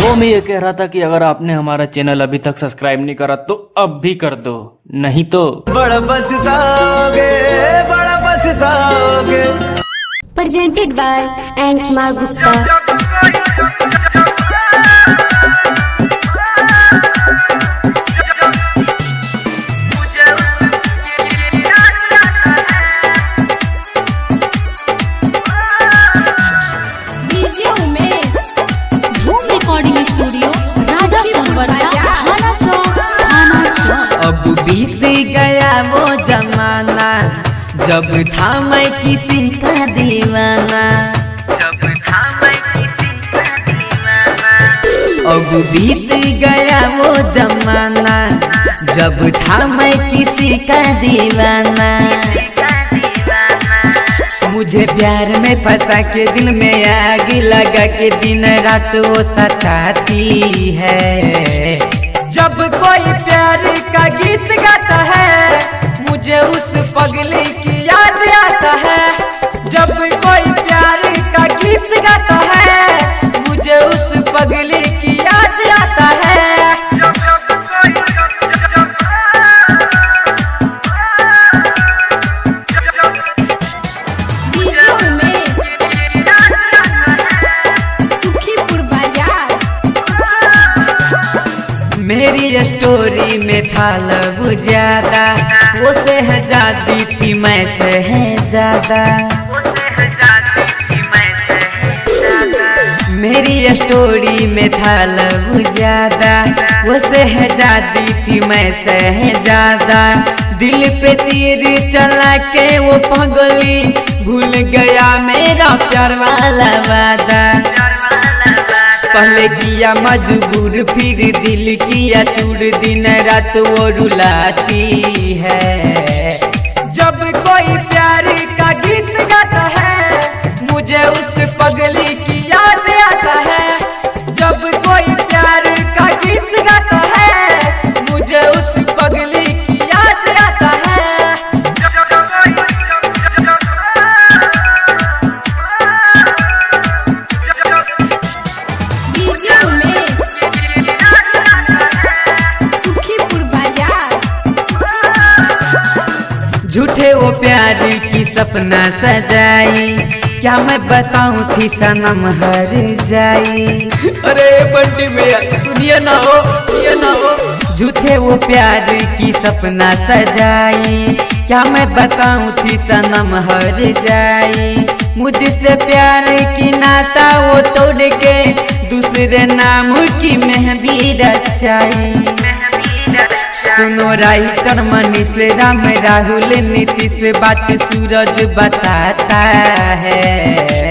वो मैं ये कह रहा था कि अगर आपने हमारा चैनल अभी तक सब्सक्राइब नहीं करा तो अब भी कर दो, नहीं तो बड़ा पछताओगे, बड़ा पछताओगे। Presented by Kumar Gupta. अब बीत गया वो जमाना जब था मैं किसी का दीवाना, अब बीत गया वो जमाना जब था मैं किसी का दीवाना। मुझे प्यार में फंसा के दिल में आग लगा के दिन रात वो सताती है। जब कोई प्यार का गीत गाता है मुझे उस पगली की याद आता है। जब कोई प्यार का गीत गाता है मुझे उस पगली की याद आता है। मेरी स्टोरी में था लब ज्यादा, वो शहजादी थी मैं शहजादा। मेरी स्टोरी में था लब ज्यादा, वो शहजादी थी मैं शहजादा। दिल पे तीर चला के वो पगली भूल गया मेरा प्यार वाला वादा। पहले किया मजबूर फिर दिल किया चूर, दिन रात वो रुलाती है। जब कोई प्यार का गीत गाता है मुझे उस पगली की याद आता है। जब कोई प्यार का गीत गाता है मुझे उस पगली की याद आता है। झूठे वो प्यार की सपना सजाई, क्या मैं बताऊं थी सनम हर जाई। अरे बंटी भैया सुनिए ना हो, ये ना हो। झूठे वो प्यार की सपना सजाई, क्या मैं बताऊं थी सनम हर जाई। मुझसे प्यार की नाता वो तोड़ के दूसरे नाम की मेहंदी रचाई। सुनो राइटर मनीष राम राहुल नीतीश बात सूरज बताता है।